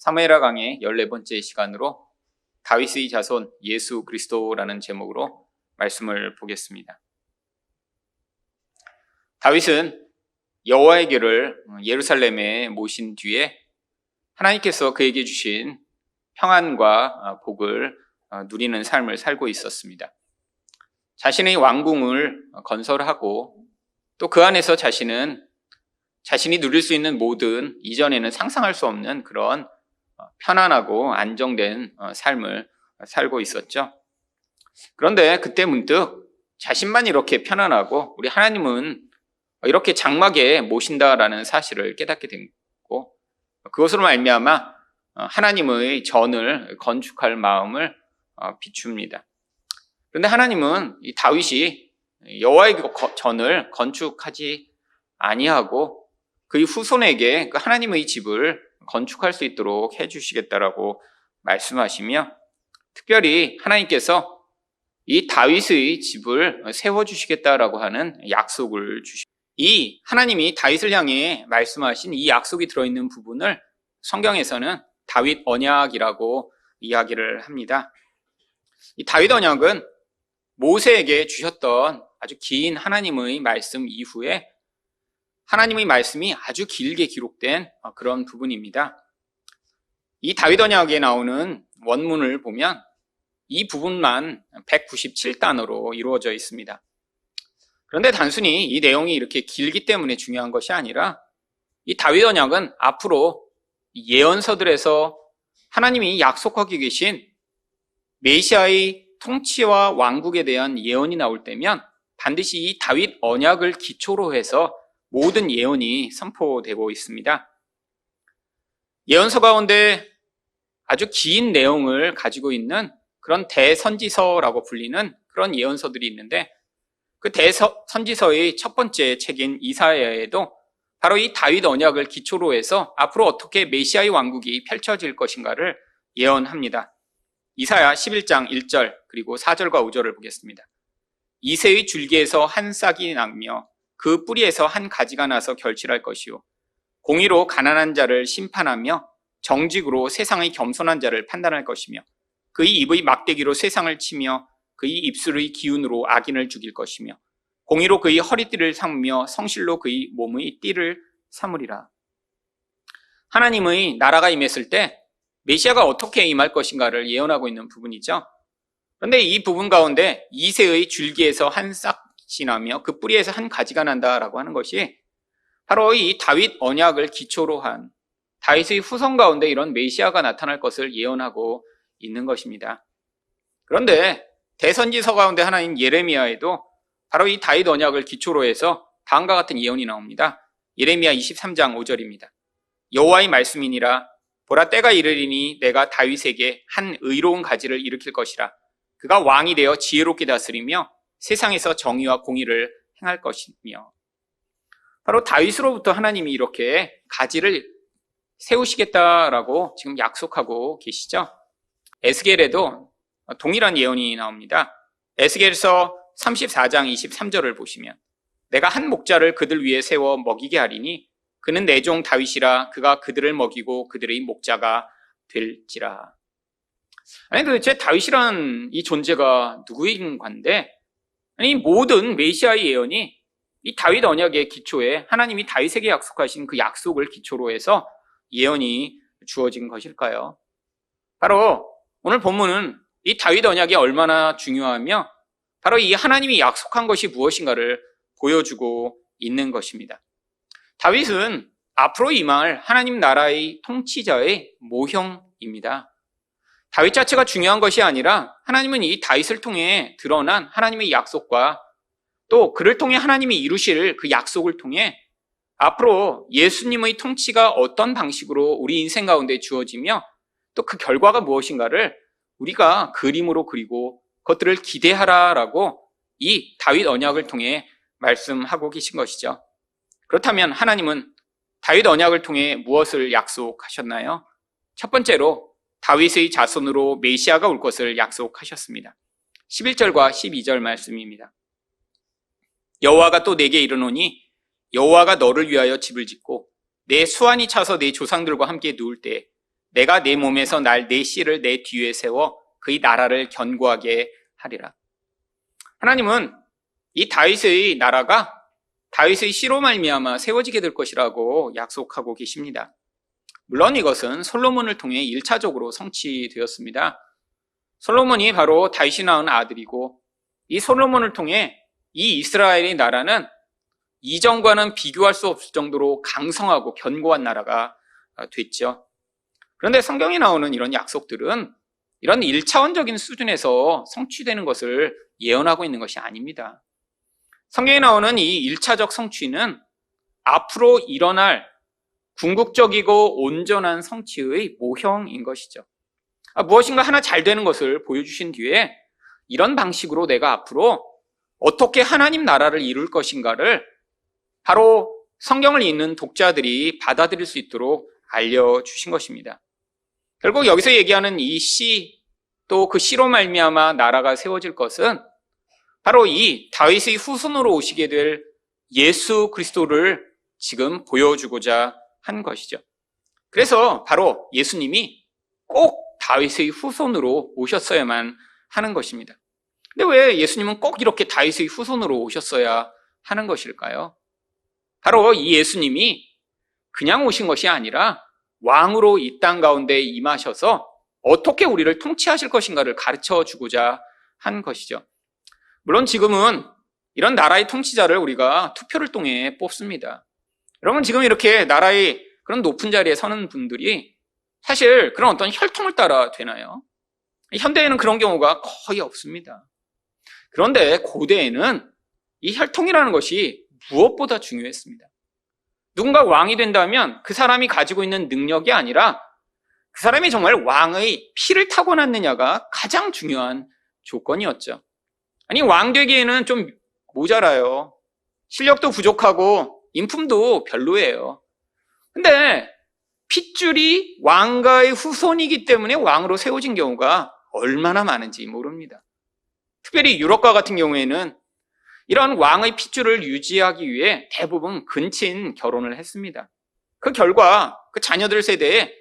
사무엘하 강의 14번째 시간으로 다윗의 자손 예수 그리스도라는 제목으로 말씀을 보겠습니다. 다윗은 여호와의 궤를 예루살렘에 모신 뒤에 하나님께서 그에게 주신 평안과 복을 누리는 삶을 살고 있었습니다. 자신의 왕궁을 건설하고 또 그 안에서 자신이 누릴 수 있는 모든 이전에는 상상할 수 없는 그런 편안하고 안정된 삶을 살고 있었죠. 그런데 그때 문득 자신만 이렇게 편안하고 우리 하나님은 이렇게 장막에 모신다라는 사실을 깨닫게 됐고, 그것으로 말미암아 하나님의 전을 건축할 마음을 비춥니다. 그런데 하나님은 이 다윗이 여호와의 전을 건축하지 아니하고 그의 후손에게 그 하나님의 집을 건축할 수 있도록 해주시겠다라고 말씀하시며, 특별히 하나님께서 이 다윗의 집을 세워주시겠다라고 하는 약속을 주십니다. 이 하나님이 다윗을 향해 말씀하신 이 약속이 들어있는 부분을 성경에서는 다윗 언약이라고 이야기를 합니다. 이 다윗 언약은 모세에게 주셨던 아주 긴 하나님의 말씀 이후에 하나님의 말씀이 아주 길게 기록된 그런 부분입니다. 이 다윗 언약에 나오는 원문을 보면 이 부분만 197단어로 이루어져 있습니다. 그런데 단순히 이 내용이 이렇게 길기 때문에 중요한 것이 아니라 이 다윗 언약은 앞으로 예언서들에서 하나님이 약속하고 계신 메시아의 통치와 왕국에 대한 예언이 나올 때면 반드시 이 다윗 언약을 기초로 해서 모든 예언이 선포되고 있습니다. 예언서 가운데 아주 긴 내용을 가지고 있는 그런 대선지서라고 불리는 그런 예언서들이 있는데, 그 대선지서의 첫 번째 책인 이사야에도 바로 이 다윗 언약을 기초로 해서 앞으로 어떻게 메시아의 왕국이 펼쳐질 것인가를 예언합니다. 이사야 11장 1절 그리고 4절과 5절을 보겠습니다. 이새의 줄기에서 한 싹이 나며 그 뿌리에서 한 가지가 나서 결실할 것이요, 공의로 가난한 자를 심판하며 정직으로 세상의 겸손한 자를 판단할 것이며, 그의 입의 막대기로 세상을 치며 그의 입술의 기운으로 악인을 죽일 것이며, 공의로 그의 허리띠를 삼으며 성실로 그의 몸의 띠를 삼으리라. 하나님의 나라가 임했을 때 메시아가 어떻게 임할 것인가를 예언하고 있는 부분이죠. 그런데 이 부분 가운데 이새의 줄기에서 한 싹이 나며 그 뿌리에서 한 가지가 난다라고 하는 것이 바로 이 다윗 언약을 기초로 한 다윗의 후손 가운데 이런 메시아가 나타날 것을 예언하고 있는 것입니다. 그런데 대선지서 가운데 하나인 예레미야에도 바로 이 다윗 언약을 기초로 해서 다음과 같은 예언이 나옵니다. 예레미야 23장 5절입니다. 여호와의 말씀이니라. 보라, 때가 이르리니 내가 다윗에게 한 의로운 가지를 일으킬 것이라. 그가 왕이 되어 지혜롭게 다스리며 세상에서 정의와 공의를 행할 것이며. 바로 다윗으로부터 하나님이 이렇게 가지를 세우시겠다라고 지금 약속하고 계시죠. 에스겔에도 동일한 예언이 나옵니다. 에스겔서 34장 23절을 보시면 내가 한 목자를 그들 위에 세워 먹이게 하리니 그는 내 종 다윗이라. 그가 그들을 먹이고 그들의 목자가 될지라. 아니, 도대체 다윗이라는 이 존재가 누구인 건데, 아니, 모든 메시아의 예언이 이 다윗 언약의 기초에 하나님이 다윗에게 약속하신 그 약속을 기초로 해서 예언이 주어진 것일까요? 바로 오늘 본문은 이 다윗 언약이 얼마나 중요하며 바로 이 하나님이 약속한 것이 무엇인가를 보여주고 있는 것입니다. 다윗은 앞으로 임할 하나님 나라의 통치자의 모형입니다. 다윗 자체가 중요한 것이 아니라 하나님은 이 다윗을 통해 드러난 하나님의 약속과 또 그를 통해 하나님이 이루실 그 약속을 통해 앞으로 예수님의 통치가 어떤 방식으로 우리 인생 가운데 주어지며 또 그 결과가 무엇인가를 우리가 그림으로 그리고 그것들을 기대하라라고 이 다윗 언약을 통해 말씀하고 계신 것이죠. 그렇다면 하나님은 다윗 언약을 통해 무엇을 약속하셨나요? 첫 번째로 다윗의 자손으로 메시아가 올 것을 약속하셨습니다. 11절과 12절 말씀입니다. 여호와가 또 내게 이르노니 여호와가 너를 위하여 집을 짓고 내 수완이 차서 내 조상들과 함께 누울 때 내가 내 몸에서 내 씨를 내 뒤에 세워 그의 나라를 견고하게 하리라. 하나님은 이 다윗의 나라가 다윗의 씨로 말미암아 세워지게 될 것이라고 약속하고 계십니다. 물론 이것은 솔로몬을 통해 1차적으로 성취되었습니다. 솔로몬이 바로 다윗이 낳은 아들이고 이 솔로몬을 통해 이 이스라엘의 나라는 이전과는 비교할 수 없을 정도로 강성하고 견고한 나라가 됐죠. 그런데 성경에 나오는 이런 약속들은 이런 1차원적인 수준에서 성취되는 것을 예언하고 있는 것이 아닙니다. 성경에 나오는 이 1차적 성취는 앞으로 일어날 궁극적이고 온전한 성취의 모형인 것이죠. 무엇인가 하나 잘 되는 것을 보여주신 뒤에 이런 방식으로 내가 앞으로 어떻게 하나님 나라를 이룰 것인가를 바로 성경을 읽는 독자들이 받아들일 수 있도록 알려주신 것입니다. 결국 여기서 얘기하는 이 씨, 또 그 씨로 말미암아 나라가 세워질 것은 바로 이 다윗의 후손으로 오시게 될 예수 그리스도를 지금 보여주고자 한 것이죠. 그래서 바로 예수님이 꼭 다윗의 후손으로 오셨어야만 하는 것입니다. 근데 왜 예수님은 꼭 이렇게 다윗의 후손으로 오셨어야 하는 것일까요? 바로 이 예수님이 그냥 오신 것이 아니라 왕으로 이 땅 가운데 임하셔서 어떻게 우리를 통치하실 것인가를 가르쳐 주고자 한 것이죠. 물론 지금은 이런 나라의 통치자를 우리가 투표를 통해 뽑습니다. 여러분, 지금 이렇게 나라의 그런 높은 자리에 서는 분들이 사실 그런 어떤 혈통을 따라 되나요? 현대에는 그런 경우가 거의 없습니다. 그런데 고대에는 이 혈통이라는 것이 무엇보다 중요했습니다. 누군가 왕이 된다면 그 사람이 가지고 있는 능력이 아니라 그 사람이 정말 왕의 피를 타고났느냐가 가장 중요한 조건이었죠. 아니, 왕 되기에는 좀 모자라요. 실력도 부족하고 인품도 별로예요. 근데 핏줄이 왕가의 후손이기 때문에 왕으로 세워진 경우가 얼마나 많은지 모릅니다. 특별히 유럽과 같은 경우에는 이런 왕의 핏줄을 유지하기 위해 대부분 근친 결혼을 했습니다. 그 결과 그 자녀들 세대에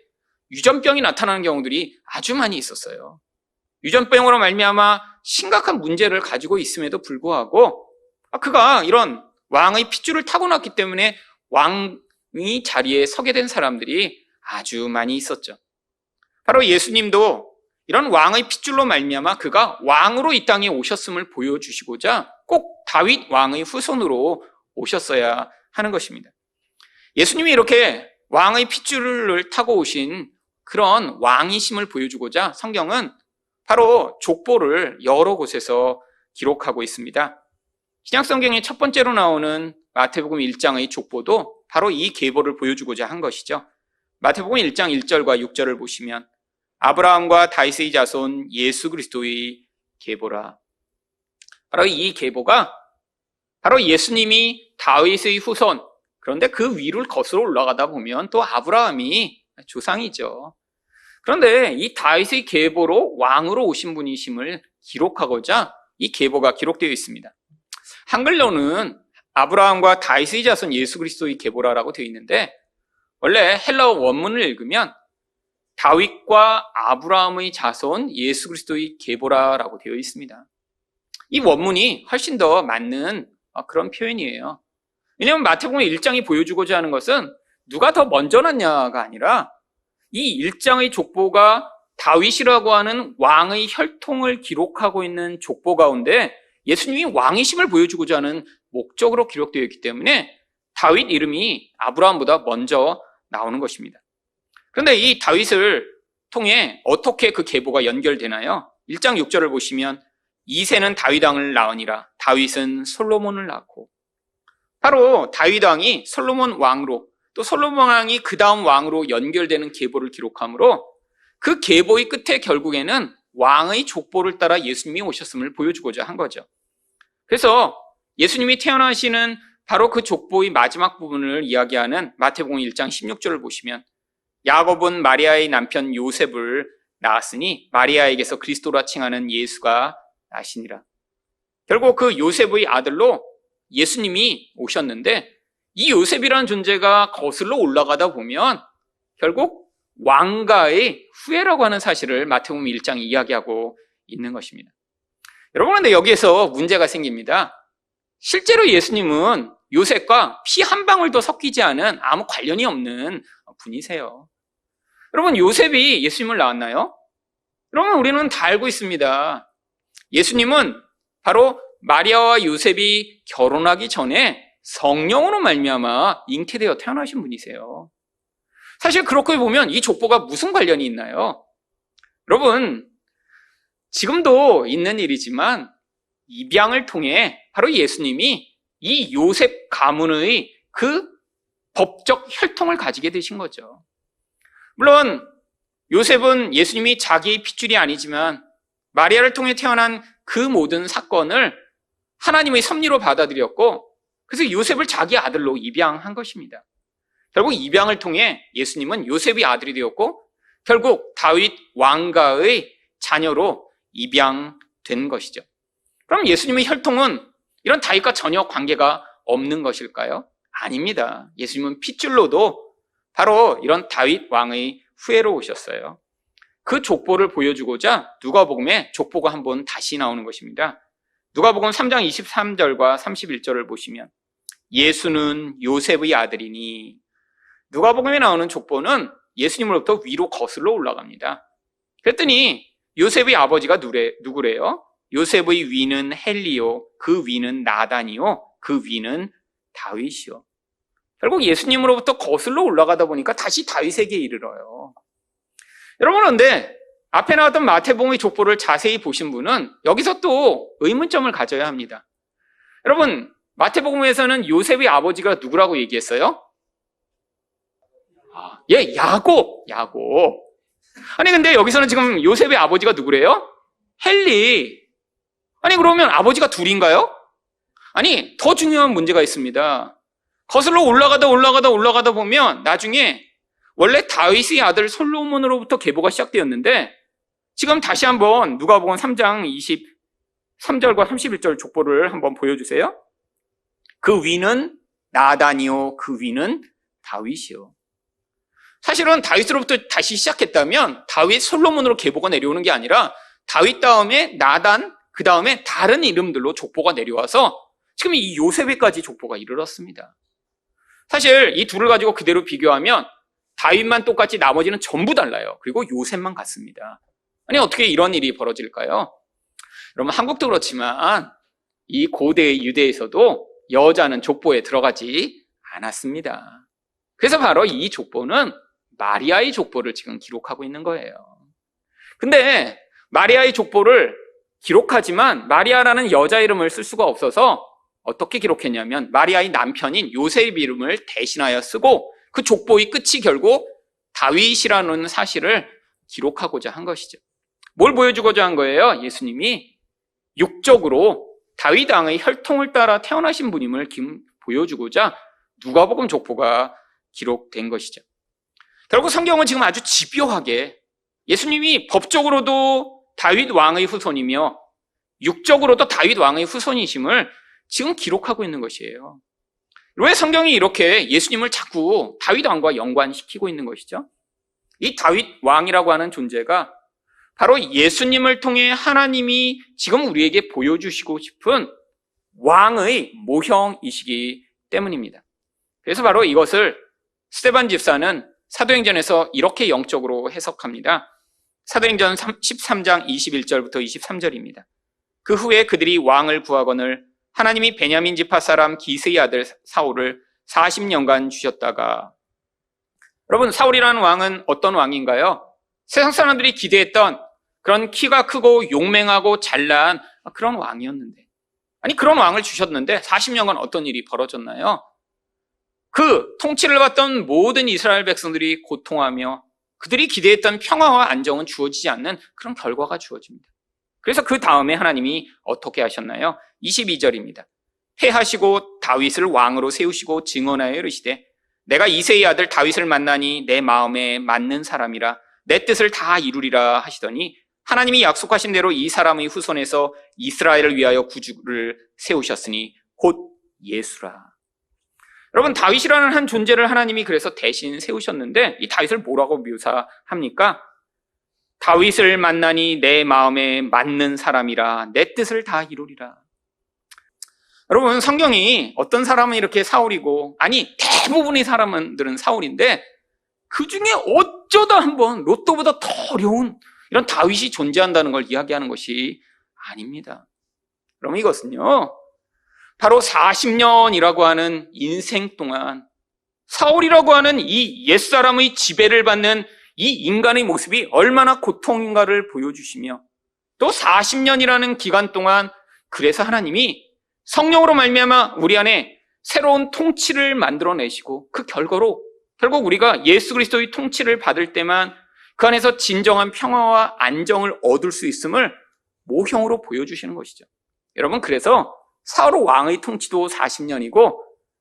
유전병이 나타나는 경우들이 아주 많이 있었어요. 유전병으로 말미암아 심각한 문제를 가지고 있음에도 불구하고 그가 이런 왕의 핏줄을 타고났기 때문에 왕의 자리에 서게 된 사람들이 아주 많이 있었죠. 바로 예수님도 이런 왕의 핏줄로 말미암아 그가 왕으로 이 땅에 오셨음을 보여주시고자 꼭 다윗 왕의 후손으로 오셨어야 하는 것입니다. 예수님이 이렇게 왕의 핏줄을 타고 오신 그런 왕이심을 보여주고자 성경은 바로 족보를 여러 곳에서 기록하고 있습니다. 신약성경의 첫 번째로 나오는 마태복음 1장의 족보도 바로 이 계보를 보여주고자 한 것이죠. 마태복음 1장 1절과 6절을 보시면 아브라함과 다윗의 자손 예수 그리스도의 계보라. 바로 이 계보가 바로 예수님이 다윗의 후손, 그런데 그 위를 거슬러 올라가다 보면 또 아브라함이 조상이죠. 그런데 이 다윗의 계보로 왕으로 오신 분이심을 기록하고자 이 계보가 기록되어 있습니다. 한글로는 아브라함과 다윗의 자손 예수 그리스도의 계보라라고 되어 있는데 원래 헬라어 원문을 읽으면 다윗과 아브라함의 자손 예수 그리스도의 계보라라고 되어 있습니다. 이 원문이 훨씬 더 맞는 그런 표현이에요. 왜냐하면 마태복음 1장이 보여주고자 하는 것은 누가 더 먼저 났냐가 아니라 이 1장의 족보가 다윗이라고 하는 왕의 혈통을 기록하고 있는 족보 가운데 예수님이 왕이심을 보여주고자 하는 목적으로 기록되어 있기 때문에 다윗 이름이 아브라함보다 먼저 나오는 것입니다. 그런데 이 다윗을 통해 어떻게 그 계보가 연결되나요? 1장 6절을 보시면 이새는 다윗 왕을 낳으니라. 다윗은 솔로몬을 낳고, 바로 다윗 왕이 솔로몬 왕으로, 또 솔로몬 왕이 그 다음 왕으로 연결되는 계보를 기록하므로 그 계보의 끝에 결국에는 왕의 족보를 따라 예수님이 오셨음을 보여주고자 한 거죠. 그래서 예수님이 태어나시는 바로 그 족보의 마지막 부분을 이야기하는 마태복음 1장 16절을 보시면 야곱은 마리아의 남편 요셉을 낳았으니 마리아에게서 그리스도라 칭하는 예수가 나시니라. 결국 그 요셉의 아들로 예수님이 오셨는데 이 요셉이라는 존재가 거슬러 올라가다 보면 결국 왕가의 후예라고 하는 사실을 마태복음 1장이 이야기하고 있는 것입니다. 여러분, 그런데 여기에서 문제가 생깁니다. 실제로 예수님은 요셉과 피 한 방울도 섞이지 않은 아무 관련이 없는 분이세요. 여러분, 요셉이 예수님을 낳았나요? 여러분, 우리는 다 알고 있습니다. 예수님은 바로 마리아와 요셉이 결혼하기 전에 성령으로 말미암아 잉태되어 태어나신 분이세요. 사실 그렇게 보면 이 족보가 무슨 관련이 있나요? 여러분, 지금도 있는 일이지만 입양을 통해 바로 예수님이 이 요셉 가문의 그 법적 혈통을 가지게 되신 거죠. 물론 요셉은 예수님이 자기의 핏줄이 아니지만 마리아를 통해 태어난 그 모든 사건을 하나님의 섭리로 받아들였고, 그래서 요셉을 자기 아들로 입양한 것입니다. 결국 입양을 통해 예수님은 요셉의 아들이 되었고, 결국 다윗 왕가의 자녀로 입양된 것이죠. 그럼 예수님의 혈통은 이런 다윗과 전혀 관계가 없는 것일까요? 아닙니다. 예수님은 핏줄로도 바로 이런 다윗 왕의 후예로 오셨어요. 그 족보를 보여주고자 누가복음에 족보가 한번 다시 나오는 것입니다. 누가복음 3장 23절과 31절을 보시면 예수는 요셉의 아들이니, 누가복음에 나오는 족보는 예수님으로부터 위로 거슬러 올라갑니다. 그랬더니 요셉의 아버지가 누구래요? 요셉의 위는 헬리요, 그 위는 나단이요, 그 위는 다윗이요. 결국 예수님으로부터 거슬러 올라가다 보니까 다시 다윗에게 이르러요. 여러분, 그런데 앞에 나왔던 마태복음의 족보를 자세히 보신 분은 여기서 또 의문점을 가져야 합니다. 여러분, 마태복음에서는 요셉의 아버지가 누구라고 얘기했어요? 야곱. 아니, 근데 여기서는 지금 요셉의 아버지가 누구래요? 헬리. 아니, 그러면 아버지가 둘인가요? 아니, 더 중요한 문제가 있습니다. 거슬러 올라가다 보면 나중에 원래 다윗의 아들 솔로몬으로부터 계보가 시작되었는데, 지금 다시 한번 누가복음 3장 23절과 31절 족보를 한번 보여주세요. 그 위는 나단이요, 그 위는 다윗이요. 사실은 다윗으로부터 다시 시작했다면 다윗 솔로몬으로 계보가 내려오는 게 아니라 다윗 다음에 나단, 그 다음에 다른 이름들로 족보가 내려와서 지금 이 요셉에까지 족보가 이르렀습니다. 사실 이 둘을 가지고 그대로 비교하면 다윗만 똑같이 나머지는 전부 달라요. 그리고 요셉만 같습니다. 아니, 어떻게 이런 일이 벌어질까요? 여러분, 한국도 그렇지만 이 고대 유대에서도 여자는 족보에 들어가지 않았습니다. 그래서 바로 이 족보는 마리아의 족보를 지금 기록하고 있는 거예요. 근데 마리아의 족보를 기록하지만 마리아라는 여자 이름을 쓸 수가 없어서 어떻게 기록했냐면 마리아의 남편인 요셉 이름을 대신하여 쓰고, 그 족보의 끝이 결국 다윗이라는 사실을 기록하고자 한 것이죠. 뭘 보여주고자 한 거예요? 예수님이 육적으로 다윗 왕의 혈통을 따라 태어나신 분임을 보여주고자 누가복음 족보가 기록된 것이죠. 결국 성경은 지금 아주 집요하게 예수님이 법적으로도 다윗 왕의 후손이며 육적으로도 다윗 왕의 후손이심을 지금 기록하고 있는 것이에요. 왜 성경이 이렇게 예수님을 자꾸 다윗 왕과 연관시키고 있는 것이죠? 이 다윗 왕이라고 하는 존재가 바로 예수님을 통해 하나님이 지금 우리에게 보여주시고 싶은 왕의 모형이시기 때문입니다. 그래서 바로 이것을 스데반 집사는 사도행전에서 이렇게 영적으로 해석합니다. 사도행전 13장 21절부터 23절입니다. 그 후에 그들이 왕을 구하거늘 하나님이 베냐민 지파 사람 기스의 아들 사울을 40년간 주셨다가, 여러분, 사울이라는 왕은 어떤 왕인가요? 세상 사람들이 기대했던 그런 키가 크고 용맹하고 잘난 그런 왕이었는데, 아니, 그런 왕을 주셨는데 40년간 어떤 일이 벌어졌나요? 그 통치를 받던 모든 이스라엘 백성들이 고통하며 그들이 기대했던 평화와 안정은 주어지지 않는 그런 결과가 주어집니다. 그래서 그 다음에 하나님이 어떻게 하셨나요? 22절입니다. 패하시고 다윗을 왕으로 세우시고 증언하여 이르시되 내가 이새의 아들 다윗을 만나니 내 마음에 맞는 사람이라 내 뜻을 다 이루리라 하시더니 하나님이 약속하신 대로 이 사람의 후손에서 이스라엘을 위하여 구주를 세우셨으니 곧 예수라. 여러분, 다윗이라는 한 존재를 하나님이 그래서 대신 세우셨는데 이 다윗을 뭐라고 묘사합니까? 다윗을 만나니 내 마음에 맞는 사람이라 내 뜻을 다 이루리라. 여러분, 성경이 어떤 사람은 이렇게 사울이고, 아니 대부분의 사람들은 사울인데 그 중에 어쩌다 한번 로또보다 더 어려운 이런 다윗이 존재한다는 걸 이야기하는 것이 아닙니다. 그럼 이것은요, 바로 40년이라고 하는 인생 동안 사울이라고 하는 이 옛사람의 지배를 받는 이 인간의 모습이 얼마나 고통인가를 보여주시며, 또 40년이라는 기간 동안 그래서 하나님이 성령으로 말미암아 우리 안에 새로운 통치를 만들어내시고, 그 결과로 결국 우리가 예수 그리스도의 통치를 받을 때만 그 안에서 진정한 평화와 안정을 얻을 수 있음을 모형으로 보여주시는 것이죠. 여러분, 그래서 사울 왕의 통치도 40년이고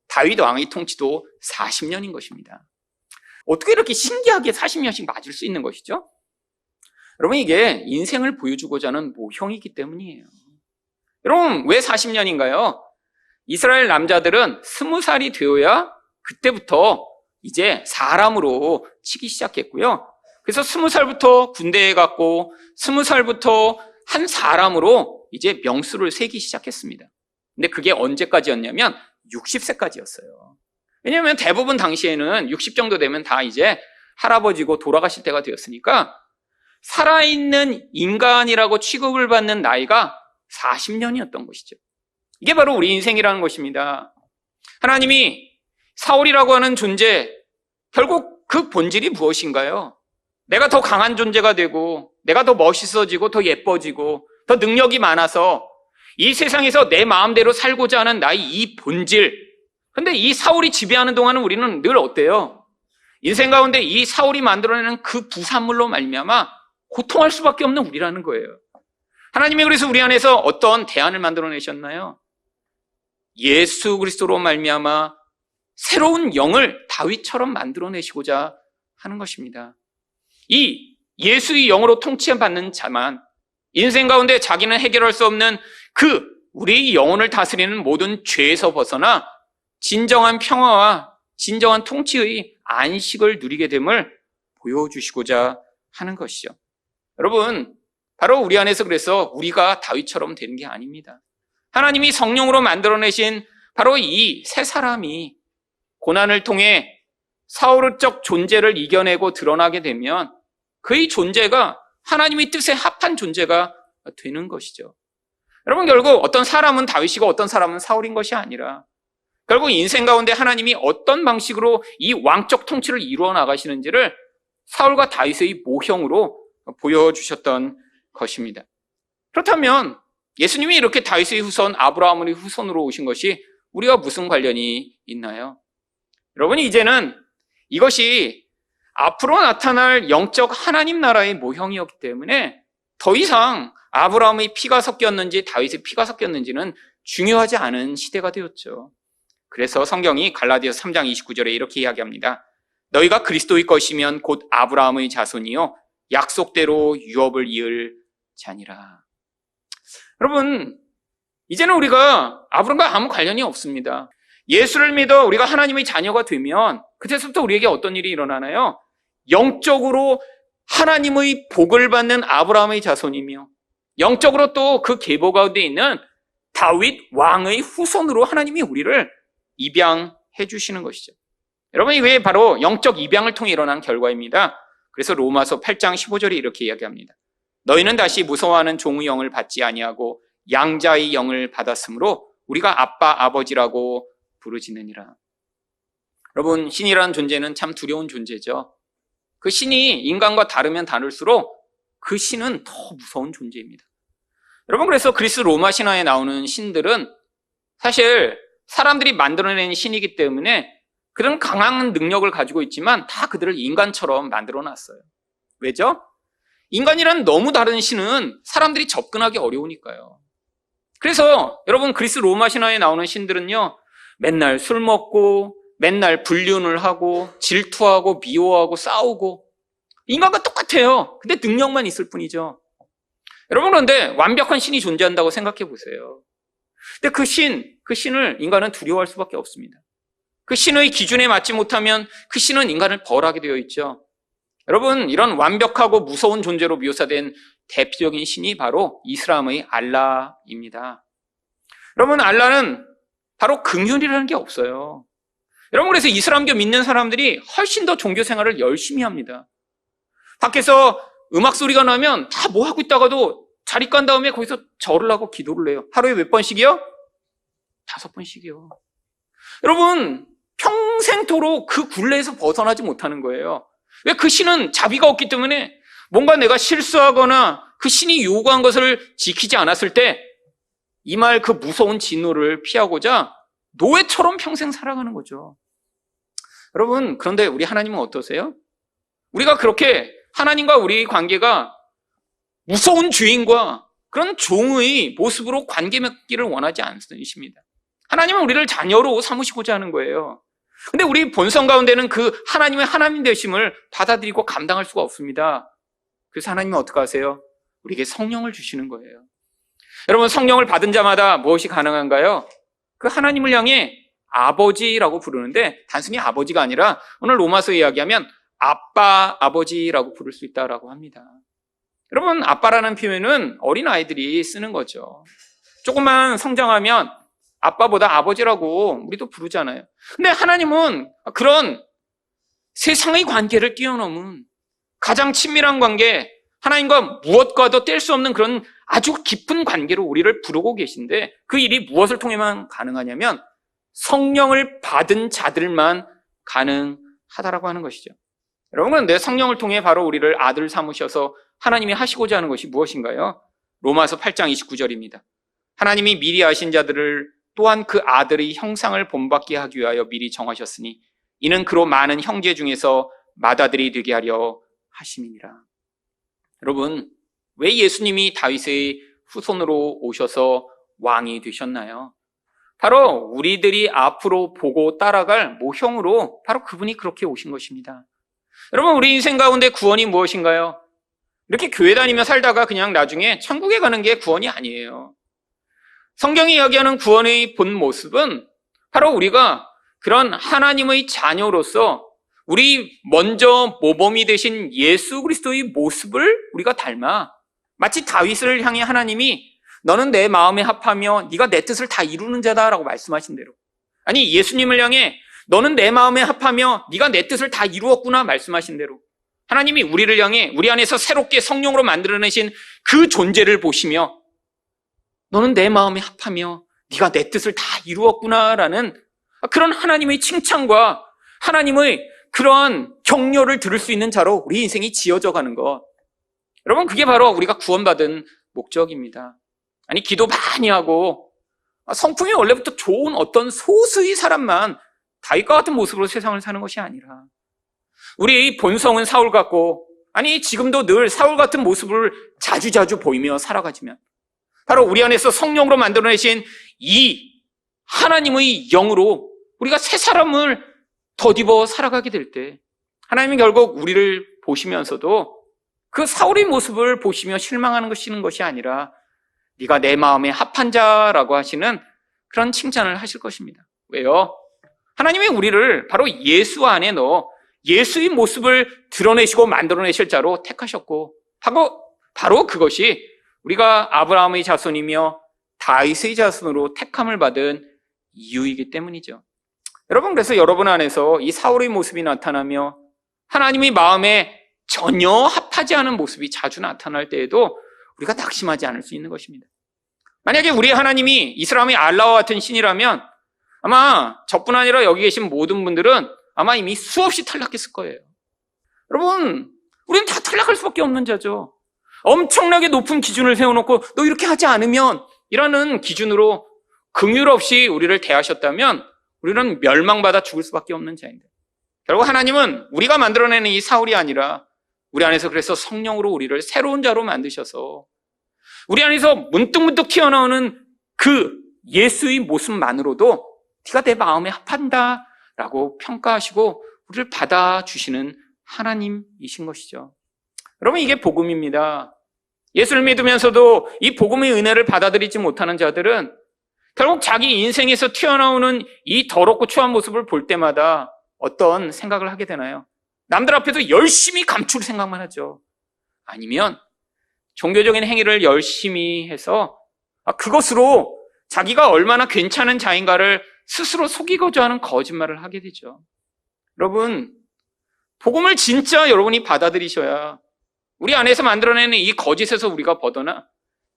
다윗 왕의 통치도 40년인 것입니다. 어떻게 이렇게 신기하게 40년씩 맞을 수 있는 것이죠? 여러분, 이게 인생을 보여주고자 하는 모형이기 때문이에요. 여러분, 왜 40년인가요? 이스라엘 남자들은 20살이 되어야 그때부터 이제 사람으로 치기 시작했고요. 그래서 20살부터 군대에 갔고 20살부터 한 사람으로 이제 명수를 세기 시작했습니다. 근데 그게 언제까지였냐면 60세까지였어요. 왜냐하면 대부분 당시에는 60 정도 되면 다 이제 할아버지고 돌아가실 때가 되었으니까 살아있는 인간이라고 취급을 받는 나이가 40년이었던 것이죠. 이게 바로 우리 인생이라는 것입니다. 하나님이 사울이라고 하는 존재, 결국 그 본질이 무엇인가요? 내가 더 강한 존재가 되고, 내가 더 멋있어지고, 더 예뻐지고, 더 능력이 많아서 이 세상에서 내 마음대로 살고자 하는 나의 이 본질. 근데 이 사울이 지배하는 동안은 우리는 늘 어때요? 인생 가운데 이 사울이 만들어내는 그 부산물로 말미암아 고통할 수밖에 없는 우리라는 거예요. 하나님이 그래서 우리 안에서 어떤 대안을 만들어내셨나요? 예수 그리스도로 말미암아 새로운 영을 다윗처럼 만들어내시고자 하는 것입니다. 이 예수의 영으로 통치받는 자만 인생 가운데 자기는 해결할 수 없는 그 우리의 영혼을 다스리는 모든 죄에서 벗어나 진정한 평화와 진정한 통치의 안식을 누리게 됨을 보여주시고자 하는 것이죠. 여러분, 바로 우리 안에서 그래서 우리가 다윗처럼 되는 게 아닙니다. 하나님이 성령으로 만들어내신 바로 이 세 사람이 고난을 통해 사울적 존재를 이겨내고 드러나게 되면 그의 존재가 하나님의 뜻에 합한 존재가 되는 것이죠. 여러분, 결국 어떤 사람은 다윗이고 어떤 사람은 사울인 것이 아니라 결국 인생 가운데 하나님이 어떤 방식으로 이 왕적 통치를 이루어 나가시는지를 사울과 다윗의 모형으로 보여주셨던 것입니다. 그렇다면 예수님이 이렇게 다윗의 후손 아브라함의 후손으로 오신 것이 우리와 무슨 관련이 있나요? 여러분, 이제는 이것이 앞으로 나타날 영적 하나님 나라의 모형이었기 때문에 더 이상 아브라함의 피가 섞였는지 다윗의 피가 섞였는지는 중요하지 않은 시대가 되었죠. 그래서 성경이 갈라디아서 3장 29절에 이렇게 이야기합니다. 너희가 그리스도의 것이면 곧 아브라함의 자손이요 약속대로 유업을 이을 자니라. 여러분, 이제는 우리가 아브라함과 아무 관련이 없습니다. 예수를 믿어 우리가 하나님의 자녀가 되면 그때부터 우리에게 어떤 일이 일어나나요? 영적으로 하나님의 복을 받는 아브라함의 자손이며 영적으로 또 그 계보 가운데 있는 다윗 왕의 후손으로 하나님이 우리를 입양해 주시는 것이죠. 여러분, 이게 바로 영적 입양을 통해 일어난 결과입니다. 그래서 로마서 8장 15절에 이렇게 이야기합니다. 너희는 다시 무서워하는 종의 영을 받지 아니하고 양자의 영을 받았으므로 우리가 아빠 아버지라고 부르짖느니라. 여러분, 신이라는 존재는 참 두려운 존재죠. 그 신이 인간과 다르면 다를수록 그 신은 더 무서운 존재입니다. 여러분, 그래서 그리스 로마 신화에 나오는 신들은 사실 사람들이 만들어낸 신이기 때문에 그런 강한 능력을 가지고 있지만 다 그들을 인간처럼 만들어놨어요. 왜죠? 인간이란 너무 다른 신은 사람들이 접근하기 어려우니까요. 그래서 여러분, 그리스 로마 신화에 나오는 신들은요, 맨날 술 먹고 맨날 불륜을 하고 질투하고 미워하고 싸우고 인간과 똑같아요. 근데 능력만 있을 뿐이죠. 여러분, 그런데 완벽한 신이 존재한다고 생각해 보세요. 근데 그 신을 인간은 두려워할 수밖에 없습니다. 그 신의 기준에 맞지 못하면 그 신은 인간을 벌하게 되어 있죠. 여러분, 이런 완벽하고 무서운 존재로 묘사된 대표적인 신이 바로 이슬람의 알라입니다. 여러분, 알라는 바로 긍휼이라는 게 없어요. 여러분, 그래서 이슬람교 믿는 사람들이 훨씬 더 종교 생활을 열심히 합니다. 밖에서 음악 소리가 나면 다 뭐 하고 있다가도 자리 깐 다음에 거기서 절을 하고 기도를 해요. 하루에 몇 번씩이요? 5번씩이요. 여러분, 평생토록 그 굴레에서 벗어나지 못하는 거예요. 왜? 그 신은 자비가 없기 때문에 뭔가 내가 실수하거나 그 신이 요구한 것을 지키지 않았을 때 이 말 그 무서운 진노를 피하고자 노예처럼 평생 살아가는 거죠. 여러분, 그런데 우리 하나님은 어떠세요? 우리가 그렇게 하나님과 우리 관계가 무서운 주인과 그런 종의 모습으로 관계 맺기를 원하지 않으십니다. 하나님은 우리를 자녀로 삼으시고자 하는 거예요. 근데 우리 본성 가운데는 그 하나님의 하나님 되심을 받아들이고 감당할 수가 없습니다. 그래서 하나님은 어떻게 하세요? 우리에게 성령을 주시는 거예요. 여러분, 성령을 받은 자마다 무엇이 가능한가요? 그 하나님을 향해 아버지라고 부르는데 단순히 아버지가 아니라 오늘 로마서 이야기하면 아빠, 아버지라고 부를 수 있다라고 합니다. 여러분, 아빠라는 표현은 어린아이들이 쓰는 거죠. 조금만 성장하면 아빠보다 아버지라고 우리도 부르잖아요. 근데 하나님은 그런 세상의 관계를 뛰어넘은 가장 친밀한 관계, 하나님과 무엇과도 뗄 수 없는 그런 아주 깊은 관계로 우리를 부르고 계신데 그 일이 무엇을 통해만 가능하냐면 성령을 받은 자들만 가능하다라고 하는 것이죠. 여러분, 그런데 성령을 통해 바로 우리를 아들 삼으셔서 하나님이 하시고자 하는 것이 무엇인가요? 로마서 8장 29절입니다. 하나님이 미리 아신 자들을 또한 그 아들의 형상을 본받게 하기 위하여 미리 정하셨으니 이는 그로 많은 형제 중에서 맏아들이 되게 하려 하심이니라. 여러분, 왜 예수님이 다윗의 후손으로 오셔서 왕이 되셨나요? 바로 우리들이 앞으로 보고 따라갈 모형으로 바로 그분이 그렇게 오신 것입니다. 여러분, 우리 인생 가운데 구원이 무엇인가요? 이렇게 교회 다니며 살다가 그냥 나중에 천국에 가는 게 구원이 아니에요. 성경이 이야기하는 구원의 본 모습은 바로 우리가 그런 하나님의 자녀로서 우리 먼저 모범이 되신 예수 그리스도의 모습을 우리가 닮아 마치 다윗을 향해 하나님이 너는 내 마음에 합하며 네가 내 뜻을 다 이루는 자다라고 말씀하신 대로, 아니 예수님을 향해 너는 내 마음에 합하며 네가 내 뜻을 다 이루었구나 말씀하신 대로 하나님이 우리를 향해 우리 안에서 새롭게 성령으로 만들어내신 그 존재를 보시며 너는 내 마음에 합하며 네가 내 뜻을 다 이루었구나라는 그런 하나님의 칭찬과 하나님의 그러한 격려를 들을 수 있는 자로 우리 인생이 지어져 가는 것, 여러분, 그게 바로 우리가 구원받은 목적입니다. 아니, 기도 많이 하고 성품이 원래부터 좋은 어떤 소수의 사람만 다윗과 같은 모습으로 세상을 사는 것이 아니라 우리 본성은 사울 같고, 아니 지금도 늘 사울 같은 모습을 자주자주 보이며 살아가지면 바로 우리 안에서 성령으로 만들어내신 이 하나님의 영으로 우리가 새 사람을 덧입어 살아가게 될 때 하나님이 결국 우리를 보시면서도 그 사울의 모습을 보시며 실망하는 것이 아니라 네가 내 마음에 합한 자라고 하시는 그런 칭찬을 하실 것입니다. 왜요? 하나님이 우리를 바로 예수 안에 넣어 예수의 모습을 드러내시고 만들어내실 자로 택하셨고 바로 그것이 우리가 아브라함의 자손이며 다윗의 자손으로 택함을 받은 이유이기 때문이죠. 여러분, 그래서 여러분 안에서 이 사울의 모습이 나타나며 하나님의 마음에 전혀 합하지 않은 모습이 자주 나타날 때에도 우리가 낙심하지 않을 수 있는 것입니다. 만약에 우리 하나님이 이슬람의 알라와 같은 신이라면 아마 저뿐 아니라 여기 계신 모든 분들은 아마 이미 수없이 탈락했을 거예요. 여러분, 우리는 다 탈락할 수밖에 없는 자죠. 엄청나게 높은 기준을 세워놓고 너 이렇게 하지 않으면 이라는 기준으로 긍휼 없이 우리를 대하셨다면 우리는 멸망받아 죽을 수밖에 없는 자인데, 결국 하나님은 우리가 만들어내는 이 사울이 아니라 우리 안에서 그래서 성령으로 우리를 새로운 자로 만드셔서 우리 안에서 문득문득 튀어나오는 그 예수의 모습만으로도 네가 내 마음에 합한다라고 평가하시고 우리를 받아주시는 하나님이신 것이죠. 여러분, 이게 복음입니다. 예수를 믿으면서도 이 복음의 은혜를 받아들이지 못하는 자들은 결국 자기 인생에서 튀어나오는 이 더럽고 추한 모습을 볼 때마다 어떤 생각을 하게 되나요? 남들 앞에서 열심히 감출 생각만 하죠. 아니면 종교적인 행위를 열심히 해서 그것으로 자기가 얼마나 괜찮은 자인가를 스스로 속이고자 하는 거짓말을 하게 되죠. 여러분, 복음을 진짜 여러분이 받아들이셔야 우리 안에서 만들어내는 이 거짓에서 우리가 벗어나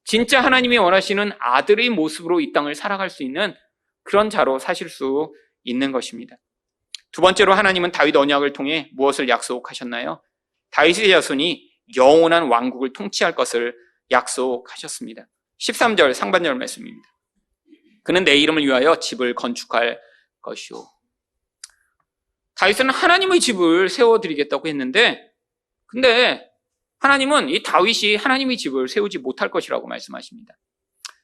진짜 하나님이 원하시는 아들의 모습으로 이 땅을 살아갈 수 있는 그런 자로 사실 수 있는 것입니다. 두 번째로 하나님은 다윗 언약을 통해 무엇을 약속하셨나요? 다윗의 자손이 영원한 왕국을 통치할 것을 약속하셨습니다. 13절 상반절 말씀입니다. 그는 내 이름을 위하여 집을 건축할 것이요. 다윗은 하나님의 집을 세워드리겠다고 했는데, 근데 하나님은 이 다윗이 하나님의 집을 세우지 못할 것이라고 말씀하십니다.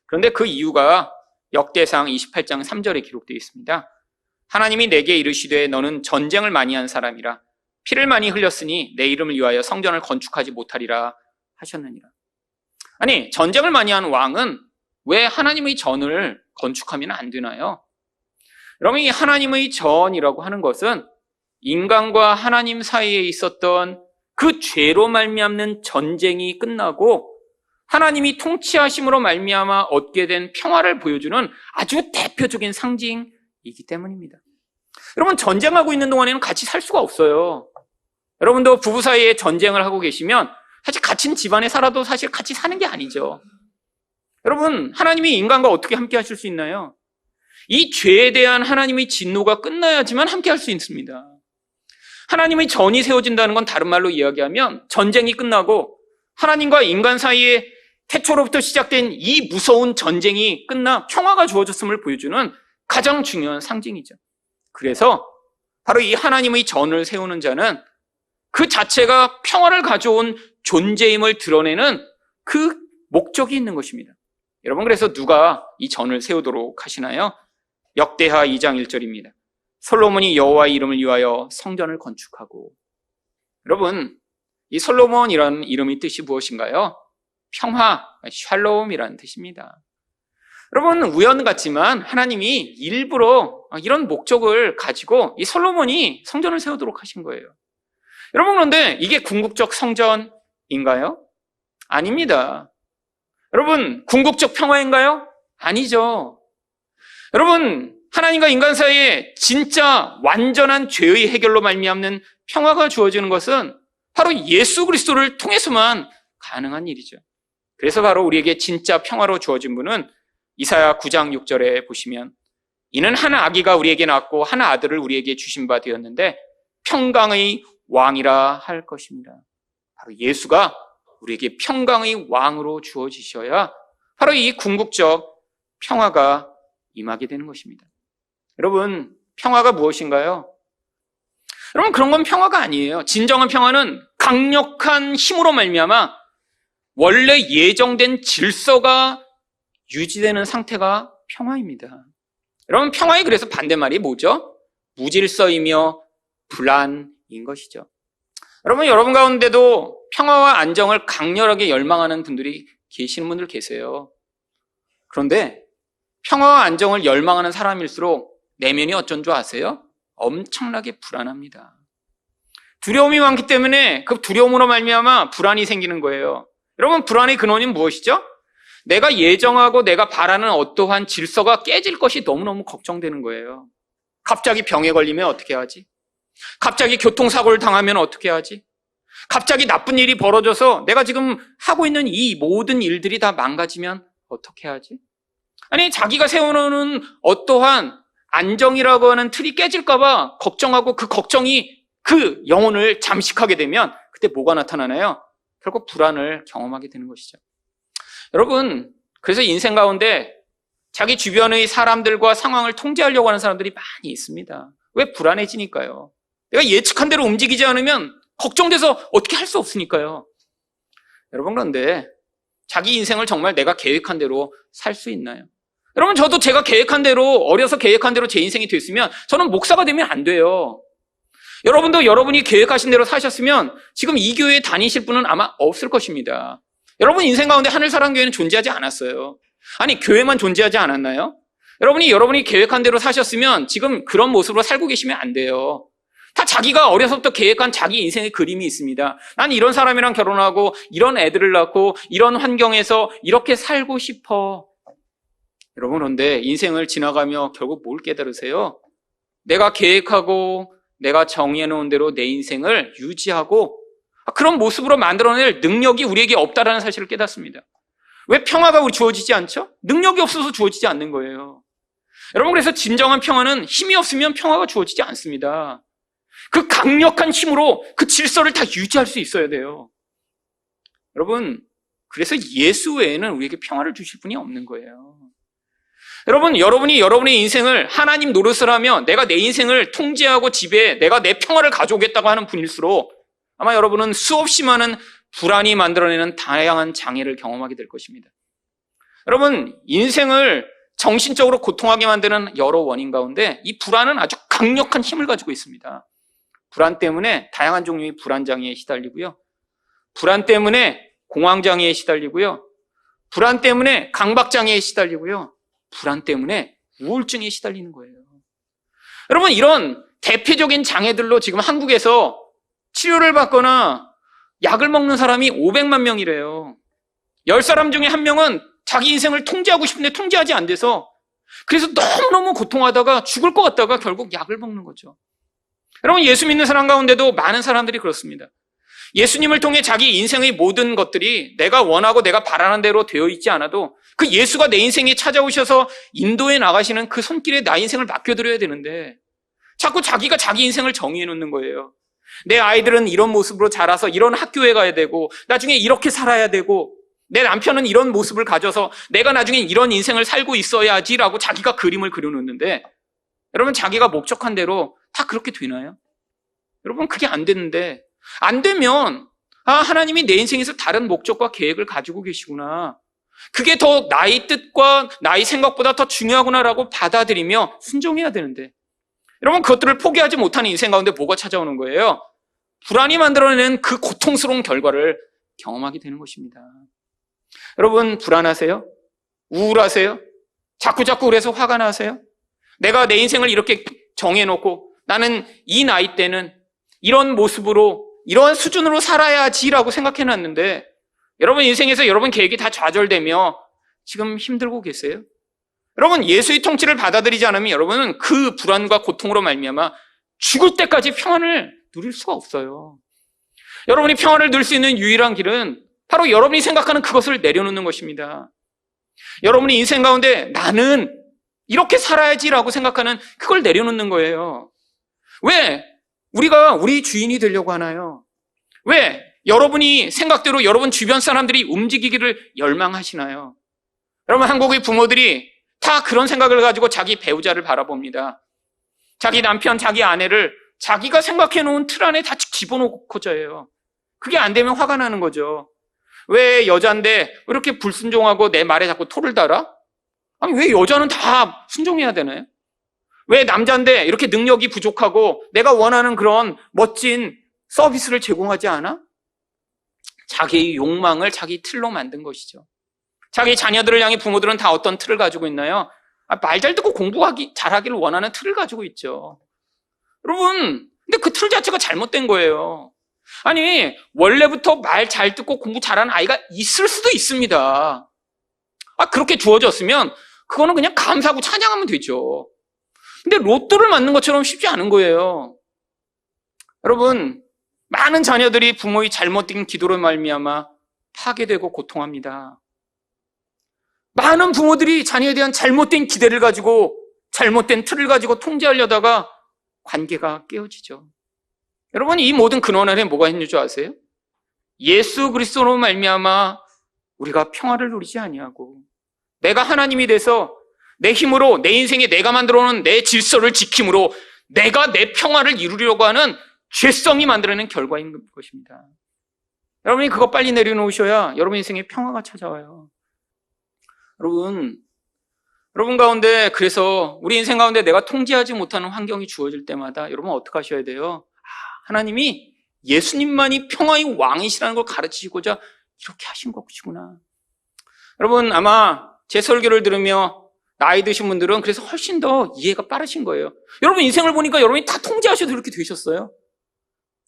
그런데 그 이유가 역대상 28장 3절에 기록되어 있습니다. 하나님이 내게 이르시되 너는 전쟁을 많이 한 사람이라 피를 많이 흘렸으니 내 이름을 위하여 성전을 건축하지 못하리라 하셨느니라. 아니, 전쟁을 많이 한 왕은 왜 하나님의 전을 건축하면 안 되나요? 여러분, 이 하나님의 전이라고 하는 것은 인간과 하나님 사이에 있었던 그 죄로 말미암는 전쟁이 끝나고 하나님이 통치하심으로 말미암아 얻게 된 평화를 보여주는 아주 대표적인 상징이기 때문입니다. 여러분, 전쟁하고 있는 동안에는 같이 살 수가 없어요. 여러분도 부부 사이에 전쟁을 하고 계시면 사실 같은 집안에 살아도 사실 같이 사는 게 아니죠. 여러분, 하나님이 인간과 어떻게 함께 하실 수 있나요? 이 죄에 대한 하나님의 진노가 끝나야지만 함께 할 수 있습니다. 하나님의 전이 세워진다는 건 다른 말로 이야기하면 전쟁이 끝나고 하나님과 인간 사이에 태초로부터 시작된 이 무서운 전쟁이 끝나 평화가 주어졌음을 보여주는 가장 중요한 상징이죠. 그래서 바로 이 하나님의 전을 세우는 자는 그 자체가 평화를 가져온 존재임을 드러내는 그 목적이 있는 것입니다. 여러분, 그래서 누가 이 전을 세우도록 하시나요? 역대하 2장 1절입니다. 솔로몬이 여호와의 이름을 위하여 성전을 건축하고. 여러분, 이 솔로몬이라는 이름의 뜻이 무엇인가요? 평화, 샬롬이라는 뜻입니다. 여러분, 우연 같지만 하나님이 일부러 이런 목적을 가지고 이 솔로몬이 성전을 세우도록 하신 거예요. 여러분, 그런데 이게 궁극적 성전인가요? 아닙니다. 여러분, 궁극적 평화인가요? 아니죠. 여러분, 하나님과 인간 사이에 진짜 완전한 죄의 해결로 말미암는 평화가 주어지는 것은 바로 예수 그리스도를 통해서만 가능한 일이죠. 그래서 바로 우리에게 진짜 평화로 주어진 분은 이사야 9장 6절에 보시면 이는 한 아기가 우리에게 낳고 한 아들을 우리에게 주신 바 되었는데 평강의 왕이라 할 것입니다. 바로 예수가 우리에게 평강의 왕으로 주어지셔야 바로 이 궁극적 평화가 임하게 되는 것입니다. 여러분, 평화가 무엇인가요? 여러분, 그런 건 평화가 아니에요. 진정한 평화는 강력한 힘으로 말미암아 원래 예정된 질서가 유지되는 상태가 평화입니다. 여러분, 평화의 그래서 반대말이 뭐죠? 무질서이며 불안인 것이죠. 여러분 가운데도 평화와 안정을 강렬하게 열망하는 분들이 계시는 분들 계세요. 그런데 평화와 안정을 열망하는 사람일수록 내면이 어쩐 줄 아세요? 엄청나게 불안합니다. 두려움이 많기 때문에 그 두려움으로 말미암아 불안이 생기는 거예요. 여러분, 불안의 근원이 무엇이죠? 내가 예정하고 내가 바라는 어떠한 질서가 깨질 것이 너무너무 걱정되는 거예요. 갑자기 병에 걸리면 어떻게 하지? 갑자기 교통사고를 당하면 어떻게 하지? 갑자기 나쁜 일이 벌어져서 내가 지금 하고 있는 이 모든 일들이 다 망가지면 어떻게 하지? 아니, 자기가 세워놓은 어떠한 안정이라고 하는 틀이 깨질까봐 걱정하고 그 걱정이 그 영혼을 잠식하게 되면 그때 뭐가 나타나나요? 결국 불안을 경험하게 되는 것이죠. 여러분, 그래서 인생 가운데 자기 주변의 사람들과 상황을 통제하려고 하는 사람들이 많이 있습니다. 왜? 불안해지니까요. 내가 예측한 대로 움직이지 않으면 걱정돼서 어떻게 할 수 없으니까요. 여러분, 그런데 자기 인생을 정말 내가 계획한 대로 살 수 있나요? 여러분, 저도 제가 계획한 대로, 어려서 계획한 대로 제 인생이 됐으면 저는 목사가 되면 안 돼요. 여러분도 여러분이 계획하신 대로 사셨으면 지금 이 교회에 다니실 분은 아마 없을 것입니다. 여러분 인생 가운데 하늘사랑교회는 존재하지 않았어요. 아니, 교회만 존재하지 않았나요? 여러분이 계획한 대로 사셨으면 지금 그런 모습으로 살고 계시면 안 돼요. 다 자기가 어려서부터 계획한 자기 인생의 그림이 있습니다. 난 이런 사람이랑 결혼하고 이런 애들을 낳고 이런 환경에서 이렇게 살고 싶어. 여러분, 그런데 인생을 지나가며 결국 뭘 깨달으세요? 내가 계획하고 내가 정해놓은 대로 내 인생을 유지하고 그런 모습으로 만들어낼 능력이 우리에게 없다라는 사실을 깨닫습니다. 왜 평화가 우리 주어지지 않죠? 능력이 없어서 주어지지 않는 거예요. 여러분, 그래서 진정한 평화는 힘이 없으면 평화가 주어지지 않습니다. 그 강력한 힘으로 그 질서를 다 유지할 수 있어야 돼요. 여러분, 그래서 예수 외에는 우리에게 평화를 주실 분이 없는 거예요. 여러분이 여러분의 인생을 하나님 노릇을 하며 내가 내 인생을 통제하고 지배해 내가 내 평화를 가져오겠다고 하는 분일수록 아마 여러분은 수없이 많은 불안이 만들어내는 다양한 장애를 경험하게 될 것입니다. 여러분, 인생을 정신적으로 고통하게 만드는 여러 원인 가운데 이 불안은 아주 강력한 힘을 가지고 있습니다. 불안 때문에 다양한 종류의 불안장애에 시달리고요. 불안 때문에 공황장애에 시달리고요. 불안 때문에 강박장애에 시달리고요. 불안 때문에 우울증에 시달리는 거예요. 여러분, 이런 대표적인 장애들로 지금 한국에서 치료를 받거나 약을 먹는 사람이 500만 명이래요. 10사람 중에 1명은 자기 인생을 통제하고 싶은데 통제하지 안 돼서 그래서 너무너무 고통하다가 죽을 것 같다가 결국 약을 먹는 거죠. 여러분, 예수 믿는 사람 가운데도 많은 사람들이 그렇습니다. 예수님을 통해 자기 인생의 모든 것들이 내가 원하고 내가 바라는 대로 되어 있지 않아도 그 예수가 내 인생에 찾아오셔서 인도해 나가시는 그 손길에 나 인생을 맡겨드려야 되는데 자꾸 자기가 자기 인생을 정의해 놓는 거예요. 내 아이들은 이런 모습으로 자라서 이런 학교에 가야 되고 나중에 이렇게 살아야 되고 내 남편은 이런 모습을 가져서 내가 나중에 이런 인생을 살고 있어야지라고 자기가 그림을 그려놓는데 여러분, 자기가 목적한 대로 다 그렇게 되나요? 여러분, 그게 안 되는데 안 되면 하나님이 내 인생에서 다른 목적과 계획을 가지고 계시구나. 그게 더 나의 뜻과 나의 생각보다 더 중요하구나라고 받아들이며 순종해야 되는데 여러분, 그것들을 포기하지 못하는 인생 가운데 뭐가 찾아오는 거예요? 불안이 만들어내는 그 고통스러운 결과를 경험하게 되는 것입니다. 여러분, 불안하세요? 우울하세요? 자꾸 그래서 화가 나세요? 내가 내 인생을 이렇게 정해놓고 나는 이 나이 때는 이런 모습으로 이런 수준으로 살아야지라고 생각해놨는데 여러분 인생에서 여러분 계획이 다 좌절되며 지금 힘들고 계세요? 여러분, 예수의 통치를 받아들이지 않으면 여러분은 그 불안과 고통으로 말미암아 죽을 때까지 평안을 누릴 수가 없어요. 여러분이 평안을 누릴 수 있는 유일한 길은 바로 여러분이 생각하는 그것을 내려놓는 것입니다. 여러분이 인생 가운데 나는 이렇게 살아야지라고 생각하는 그걸 내려놓는 거예요. 왜 우리가 우리 주인이 되려고 하나요? 왜 여러분이 생각대로 여러분 주변 사람들이 움직이기를 열망하시나요? 여러분, 한국의 부모들이 다 그런 생각을 가지고 자기 배우자를 바라봅니다. 자기 남편, 자기 아내를 자기가 생각해 놓은 틀 안에 다 집어넣고자 해요. 그게 안 되면 화가 나는 거죠. 왜 여잔데 이렇게 불순종하고 내 말에 자꾸 토를 달아? 아니, 왜 여자는 다 순종해야 되나요? 왜 남자인데 이렇게 능력이 부족하고 내가 원하는 그런 멋진 서비스를 제공하지 않아? 자기의 욕망을 자기 틀로 만든 것이죠. 자기 자녀들을 향해 부모들은 다 어떤 틀을 가지고 있나요? 말 잘 듣고 공부하기 잘하기를 원하는 틀을 가지고 있죠. 여러분, 근데 그 틀 자체가 잘못된 거예요. 아니, 원래부터 말 잘 듣고 공부 잘하는 아이가 있을 수도 있습니다. 그렇게 주어졌으면 그거는 그냥 감사하고 찬양하면 되죠. 근데 로또를 맞는 것처럼 쉽지 않은 거예요. 여러분, 많은 자녀들이 부모의 잘못된 기도로 말미암아 파괴되고 고통합니다. 많은 부모들이 자녀에 대한 잘못된 기대를 가지고 잘못된 틀을 가지고 통제하려다가 관계가 깨어지죠. 여러분, 이 모든 근원 안에 뭐가 있는 줄 아세요? 예수 그리스도로 말미암아 우리가 평화를 누리지 아니하고 내가 하나님이 돼서 내 힘으로 내 인생에 내가 만들어놓은 내 질서를 지킴으로 내가 내 평화를 이루려고 하는 죄성이 만들어낸 결과인 것입니다. 여러분이 그거 빨리 내려놓으셔야 여러분 인생에 평화가 찾아와요. 여러분 가운데 그래서 우리 인생 가운데 내가 통제하지 못하는 환경이 주어질 때마다 여러분 어떻게 하셔야 돼요? 하나님이 예수님만이 평화의 왕이시라는 걸 가르치시고자 이렇게 하신 것이구나. 여러분, 아마 제 설교를 들으며 나이 드신 분들은 그래서 훨씬 더 이해가 빠르신 거예요. 여러분 인생을 보니까 여러분이 다 통제하셔도 이렇게 되셨어요?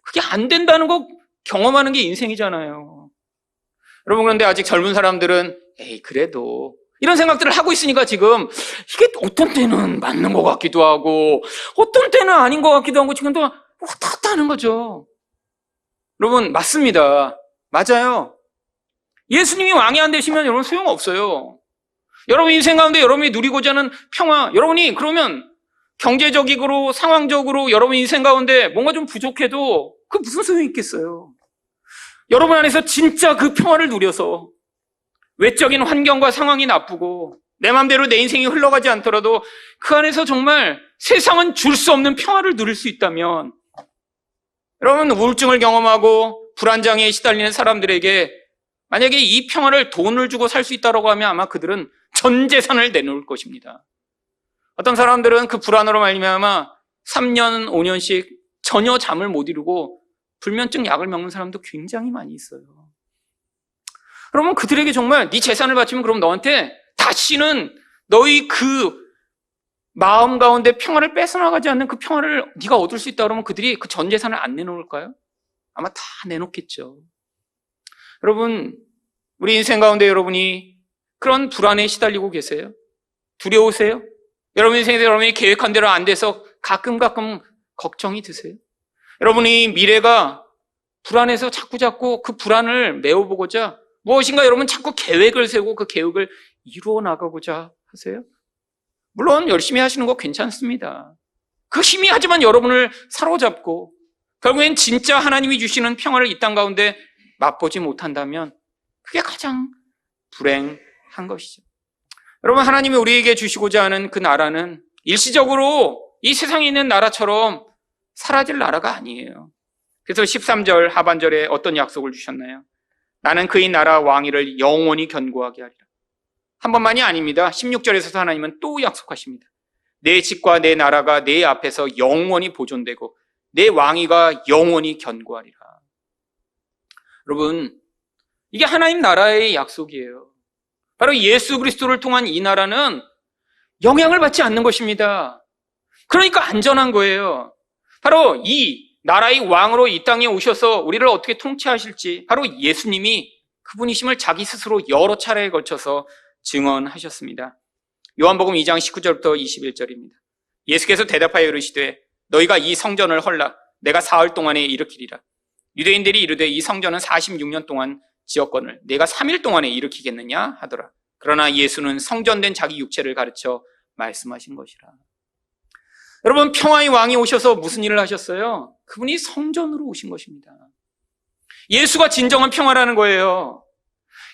그게 안 된다는 거 경험하는 게 인생이잖아요. 여러분 그런데 아직 젊은 사람들은 에이 그래도 이런 생각들을 하고 있으니까 지금 이게 어떤 때는 맞는 것 같기도 하고 어떤 때는 아닌 것 같기도 하고 지금 또 왔다 갔다 하는 거죠. 여러분 맞습니다. 맞아요. 예수님이 왕이 안 되시면 여러분 소용없어요. 여러분 인생 가운데 여러분이 누리고자 하는 평화, 여러분이 그러면 경제적으로 상황적으로 여러분 인생 가운데 뭔가 좀 부족해도 그 무슨 소용이 있겠어요. 여러분 안에서 진짜 그 평화를 누려서 외적인 환경과 상황이 나쁘고 내 마음대로 내 인생이 흘러가지 않더라도 그 안에서 정말 세상은 줄 수 없는 평화를 누릴 수 있다면 여러분 우울증을 경험하고 불안장애에 시달리는 사람들에게 만약에 이 평화를 돈을 주고 살 수 있다고 하면 아마 그들은 전 재산을 내놓을 것입니다. 어떤 사람들은 그 불안으로 말미암아 3년, 5년씩 전혀 잠을 못 이루고 불면증 약을 먹는 사람도 굉장히 많이 있어요. 그러면 그들에게 정말 네 재산을 바치면 그럼 너한테 다시는 너희 그 마음 가운데 평화를 뺏어나가지 않는 그 평화를 네가 얻을 수 있다 그러면 그들이 그 전 재산을 안 내놓을까요? 아마 다 내놓겠죠. 여러분 우리 인생 가운데 여러분이 그런 불안에 시달리고 계세요? 두려우세요? 여러분 인생에서 여러분이 계획한 대로 안 돼서 가끔 걱정이 드세요? 여러분이 미래가 불안해서 자꾸 그 불안을 메워보고자 무엇인가 여러분 자꾸 계획을 세우고 그 계획을 이루어 나가고자 하세요? 물론 열심히 하시는 거 괜찮습니다. 그 힘이 하지만 여러분을 사로잡고 결국엔 진짜 하나님이 주시는 평화를 이 땅 가운데 맛보지 못한다면 그게 가장 불행한 것이죠. 여러분 하나님이 우리에게 주시고자 하는 그 나라는 일시적으로 이 세상에 있는 나라처럼 사라질 나라가 아니에요. 그래서 13절 하반절에 어떤 약속을 주셨나요? 나는 그의 나라 왕위를 영원히 견고하게 하리라. 한 번만이 아닙니다. 16절에서도 하나님은 또 약속하십니다. 내 집과 내 나라가 내 앞에서 영원히 보존되고 내 왕위가 영원히 견고하리라. 여러분 이게 하나님 나라의 약속이에요. 바로 예수 그리스도를 통한 이 나라는 영향을 받지 않는 것입니다. 그러니까 안전한 거예요. 바로 이 나라의 왕으로 이 땅에 오셔서 우리를 어떻게 통치하실지 바로 예수님이 그분이심을 자기 스스로 여러 차례에 걸쳐서 증언하셨습니다. 요한복음 2장 19절부터 21절입니다. 예수께서 대답하여 이르시되 너희가 이 성전을 헐라 내가 사흘 동안에 일으키리라. 유대인들이 이르되 이 성전은 46년 동안 지었거늘 내가 3일 동안에 일으키겠느냐 하더라. 그러나 예수는 성전된 자기 육체를 가르쳐 말씀하신 것이라. 여러분 평화의 왕이 오셔서 무슨 일을 하셨어요? 그분이 성전으로 오신 것입니다. 예수가 진정한 평화라는 거예요.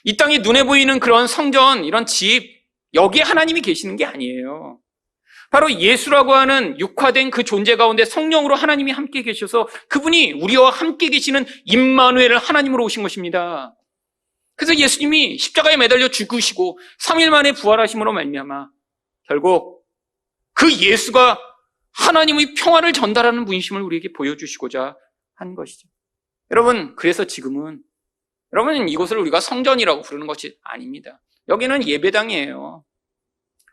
이 땅에 눈에 보이는 그런 성전, 이런 집, 여기에 하나님이 계시는 게 아니에요. 바로 예수라고 하는 육화된 그 존재 가운데 성령으로 하나님이 함께 계셔서 그분이 우리와 함께 계시는 임마누엘을 하나님으로 오신 것입니다. 그래서 예수님이 십자가에 매달려 죽으시고 3일 만에 부활하심으로 말미암아 결국 그 예수가 하나님의 평화를 전달하는 분이심을 우리에게 보여주시고자 한 것이죠. 여러분 그래서 지금은 여러분 이곳을 우리가 성전이라고 부르는 것이 아닙니다. 여기는 예배당이에요.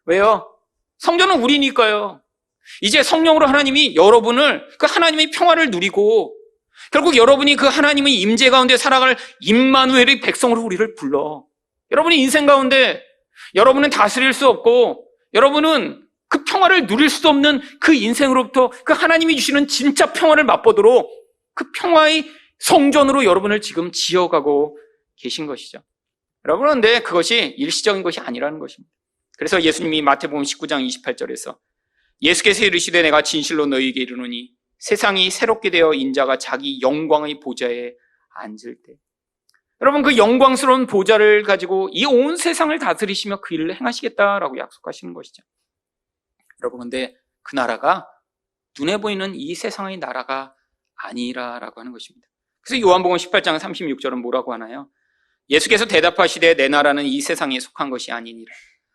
왜요? 성전은 우리니까요. 이제 성령으로 하나님이 여러분을 그 하나님의 평화를 누리고 결국 여러분이 그 하나님의 임재 가운데 살아갈 임마누엘의 백성으로 우리를 불러. 여러분이 인생 가운데 여러분은 다스릴 수 없고 여러분은 그 평화를 누릴 수도 없는 그 인생으로부터 그 하나님이 주시는 진짜 평화를 맛보도록 그 평화의 성전으로 여러분을 지금 지어가고 계신 것이죠. 여러분 그런데 그것이 일시적인 것이 아니라는 것입니다. 그래서 예수님이 마태복음 19장 28절에서 예수께서 이르시되 내가 진실로 너희에게 이르노니 세상이 새롭게 되어 인자가 자기 영광의 보좌에 앉을 때 여러분 그 영광스러운 보좌를 가지고 이 온 세상을 다스리시며 그 일을 행하시겠다라고 약속하시는 것이죠. 여러분 근데 그 나라가 눈에 보이는 이 세상의 나라가 아니라라고 하는 것입니다. 그래서 요한복음 18장 36절은 뭐라고 하나요? 예수께서 대답하시되 내 나라는 이 세상에 속한 것이 아니니라.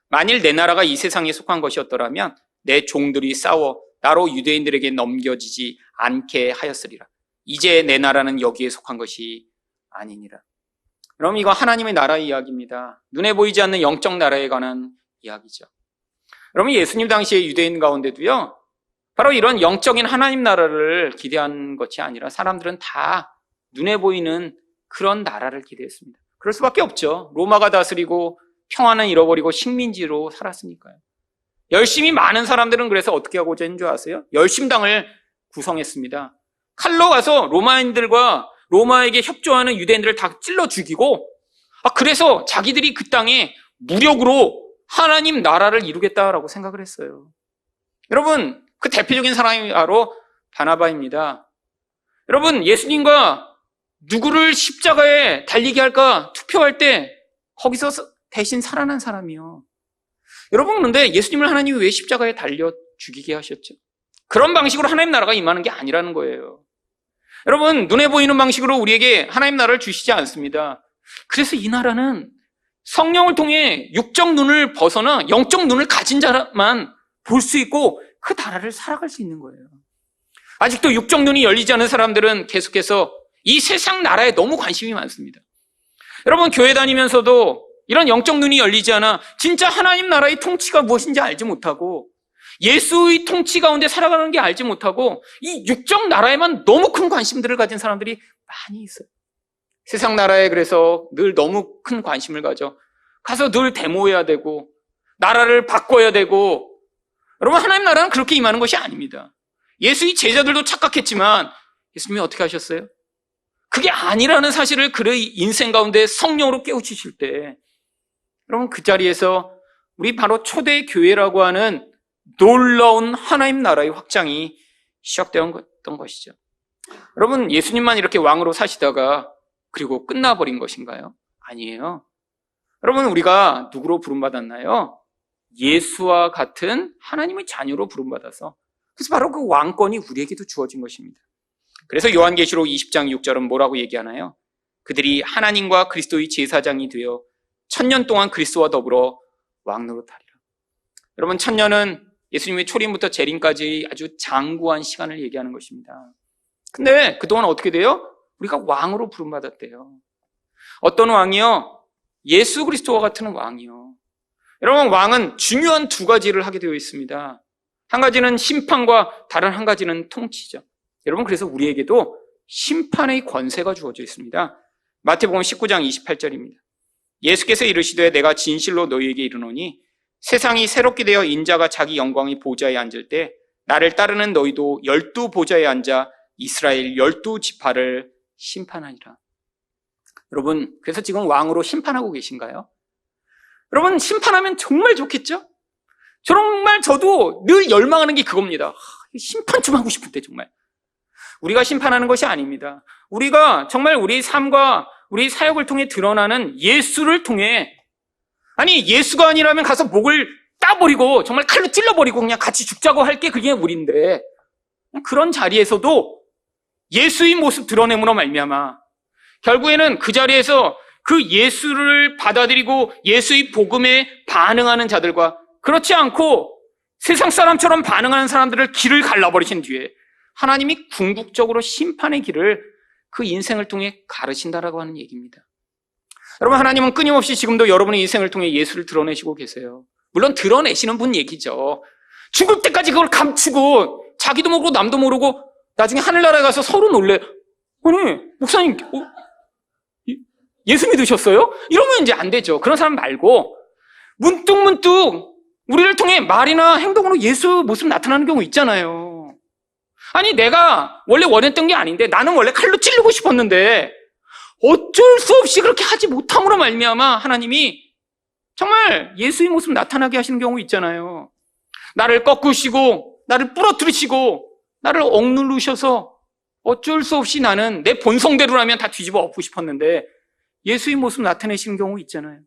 만일 내 나라가 이 세상에 속한 것이었더라면 내 종들이 싸워 나로 유대인들에게 넘겨지지 않게 하였으리라. 이제 내 나라는 여기에 속한 것이 아니니라. 그럼 이거 하나님의 나라의 이야기입니다. 눈에 보이지 않는 영적 나라에 관한 이야기죠. 여러분, 예수님 당시의 유대인 가운데도요, 바로 이런 영적인 하나님 나라를 기대한 것이 아니라 사람들은 다 눈에 보이는 그런 나라를 기대했습니다. 그럴 수밖에 없죠. 로마가 다스리고 평화는 잃어버리고 식민지로 살았으니까요. 열심히 많은 사람들은 그래서 어떻게 하고자 했는 줄 아세요? 열심당을 구성했습니다. 칼로 가서 로마인들과 로마에게 협조하는 유대인들을 다 찔러 죽이고, 그래서 자기들이 그 땅에 무력으로 하나님 나라를 이루겠다라고 생각을 했어요. 여러분, 그 대표적인 사람이 바로 바나바입니다. 여러분, 예수님과 누구를 십자가에 달리게 할까 투표할 때 거기서 대신 살아난 사람이요. 여러분, 그런데 예수님을 하나님이 왜 십자가에 달려 죽이게 하셨죠? 그런 방식으로 하나님 나라가 임하는 게 아니라는 거예요. 여러분, 눈에 보이는 방식으로 우리에게 하나님 나라를 주시지 않습니다. 그래서 이 나라는 성령을 통해 육적 눈을 벗어나 영적 눈을 가진 자만 볼 수 있고 그 나라를 살아갈 수 있는 거예요. 아직도 육적 눈이 열리지 않은 사람들은 계속해서 이 세상 나라에 너무 관심이 많습니다. 여러분, 교회 다니면서도 이런 영적 눈이 열리지 않아 진짜 하나님 나라의 통치가 무엇인지 알지 못하고 예수의 통치 가운데 살아가는 게 알지 못하고 이 육적 나라에만 너무 큰 관심들을 가진 사람들이 많이 있어요. 세상 나라에 그래서 늘 너무 큰 관심을 가서 늘 데모해야 되고 나라를 바꿔야 되고, 여러분, 하나님 나라는 그렇게 임하는 것이 아닙니다. 예수의 제자들도 착각했지만 예수님이 어떻게 하셨어요? 그게 아니라는 사실을 그의 인생 가운데 성령으로 깨우치실 때, 여러분, 그 자리에서 우리 바로 초대 교회라고 하는 놀라운 하나님 나라의 확장이 시작되었던 것이죠. 여러분, 예수님만 이렇게 왕으로 사시다가 그리고 끝나버린 것인가요? 아니에요. 여러분, 우리가 누구로 부름받았나요? 예수와 같은 하나님의 자녀로 부름받아서, 그래서 바로 그 왕권이 우리에게도 주어진 것입니다. 그래서 요한계시록 20장 6절은 뭐라고 얘기하나요? 그들이 하나님과 그리스도의 제사장이 되어 1000년 동안 그리스도와 더불어 왕노릇하리라. 여러분, 1000년은 예수님의 초림부터 재림까지 아주 장구한 시간을 얘기하는 것입니다. 근데 그동안 어떻게 돼요? 우리가 왕으로 부름받았대요. 어떤 왕이요? 예수 그리스도와 같은 왕이요. 여러분, 왕은 중요한 두 가지를 하게 되어 있습니다. 한 가지는 심판과 다른 한 가지는 통치죠. 여러분, 그래서 우리에게도 심판의 권세가 주어져 있습니다. 마태복음 19장 28절입니다. 예수께서 이르시되 내가 진실로 너희에게 이르노니 세상이 새롭게 되어 인자가 자기 영광의 보좌에 앉을 때 나를 따르는 너희도 12보좌에 앉아 이스라엘 12지파를 심판하니라. 여러분, 그래서 지금 왕으로 심판하고 계신가요? 여러분, 심판하면 정말 좋겠죠? 정말 저도 늘 열망하는 게 그겁니다. 심판 좀 하고 싶은데, 정말. 우리가 심판하는 것이 아닙니다. 우리가 정말 우리 삶과 우리 사역을 통해 드러나는 예수를 통해, 아니, 예수가 아니라면 가서 목을 따버리고 정말 칼로 찔러버리고 그냥 같이 죽자고 할 게 그게 우리인데, 그런 자리에서도 예수의 모습 드러냄으로 말미암아 결국에는 그 자리에서 그 예수를 받아들이고 예수의 복음에 반응하는 자들과 그렇지 않고 세상 사람처럼 반응하는 사람들을 길을 갈라버리신 뒤에 하나님이 궁극적으로 심판의 길을 그 인생을 통해 가르친다라고 하는 얘기입니다. 여러분, 하나님은 끊임없이 지금도 여러분의 인생을 통해 예수를 드러내시고 계세요. 물론 드러내시는 분 얘기죠. 죽을 때까지 그걸 감추고 자기도 모르고 남도 모르고 나중에 하늘나라에 가서 서로 놀래. 아니, 목사님, 예수 믿으셨어요? 이러면 이제 안 되죠. 그런 사람 말고 문득문득 우리를 통해 말이나 행동으로 예수 모습 나타나는 경우 있잖아요. 아니, 내가 원래 원했던 게 아닌데 나는 원래 칼로 찌르고 싶었는데 어쩔 수 없이 그렇게 하지 못함으로 말미암아 하나님이 정말 예수의 모습 나타나게 하시는 경우 있잖아요. 나를 꺾으시고 나를 부러뜨리시고 나를 억누르셔서 어쩔 수 없이 나는 내 본성대로라면 다 뒤집어 엎고 싶었는데 예수의 모습 나타내시는 경우 있잖아요.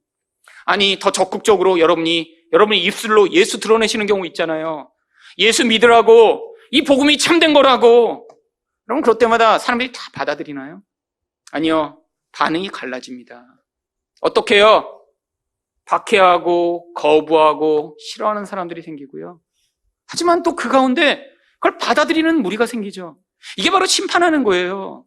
아니, 더 적극적으로 여러분이 입술로 예수 드러내시는 경우 있잖아요. 예수 믿으라고, 이 복음이 참된 거라고. 여러분, 그럴 때마다 사람들이 다 받아들이나요? 아니요. 반응이 갈라집니다. 어떻게 해요? 박해하고 거부하고 싫어하는 사람들이 생기고요. 하지만 또 그 가운데 그걸 받아들이는 무리가 생기죠. 이게 바로 심판하는 거예요.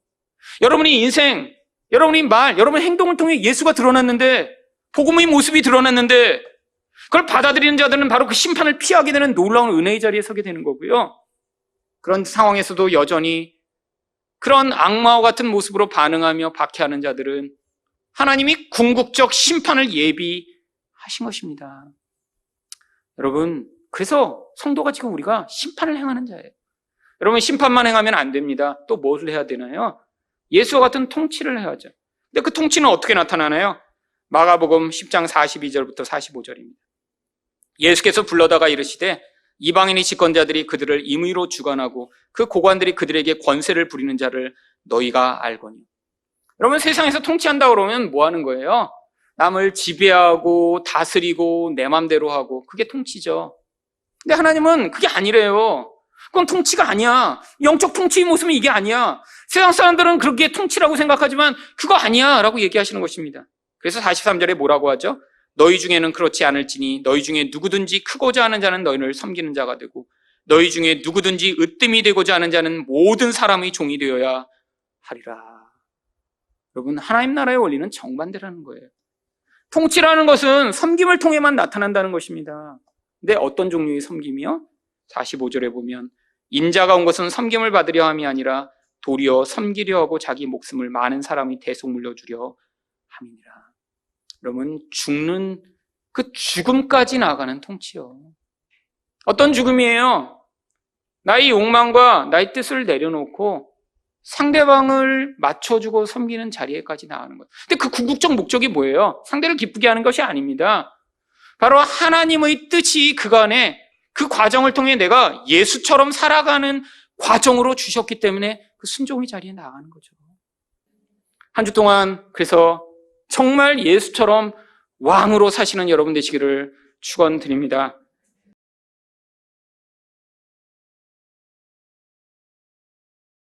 여러분의 인생, 여러분의 말, 여러분의 행동을 통해 예수가 드러났는데, 복음의 모습이 드러났는데 그걸 받아들이는 자들은 바로 그 심판을 피하게 되는 놀라운 은혜의 자리에 서게 되는 거고요. 그런 상황에서도 여전히 그런 악마와 같은 모습으로 반응하며 박해하는 자들은 하나님이 궁극적 심판을 예비하신 것입니다. 여러분, 그래서 성도가 지금 우리가 심판을 행하는 자예요. 여러분, 심판만 행하면 안 됩니다. 또 무엇을 해야 되나요? 예수와 같은 통치를 해야죠. 근데 그 통치는 어떻게 나타나나요? 마가복음 10장 42절부터 45절입니다. 예수께서 불러다가 이르시되 이방인의 집권자들이 그들을 임의로 주관하고 그 고관들이 그들에게 권세를 부리는 자를 너희가 알거니. 여러분, 세상에서 통치한다 그러면 뭐 하는 거예요? 남을 지배하고 다스리고 내 맘대로 하고, 그게 통치죠. 근데 하나님은 그게 아니래요. 그건 통치가 아니야. 영적 통치의 모습은 이게 아니야. 세상 사람들은 그렇게 통치라고 생각하지만 그거 아니야 라고 얘기하시는 것입니다. 그래서 43절에 뭐라고 하죠? 너희 중에는 그렇지 않을지니 너희 중에 누구든지 크고자 하는 자는 너희를 섬기는 자가 되고 너희 중에 누구든지 으뜸이 되고자 하는 자는 모든 사람의 종이 되어야 하리라. 여러분, 하나님 나라의 원리는 정반대라는 거예요. 통치라는 것은 섬김을 통해만 나타난다는 것입니다. 근데 어떤 종류의 섬김이요? 45절에 보면 인자가 온 것은 섬김을 받으려 함이 아니라 도리어 섬기려 하고 자기 목숨을 많은 사람이 대속 물려주려 함이니라. 여러분, 죽는 그 죽음까지 나아가는 통치요. 어떤 죽음이에요? 나의 욕망과 나의 뜻을 내려놓고 상대방을 맞춰주고 섬기는 자리에까지 나가는 것. 근데 그 궁극적 목적이 뭐예요? 상대를 기쁘게 하는 것이 아닙니다. 바로 하나님의 뜻이 그간에 그 과정을 통해 내가 예수처럼 살아가는 과정으로 주셨기 때문에 그 순종의 자리에 나가는 거죠. 한 주 동안 그래서 정말 예수처럼 왕으로 사시는 여러분 되시기를 축원드립니다.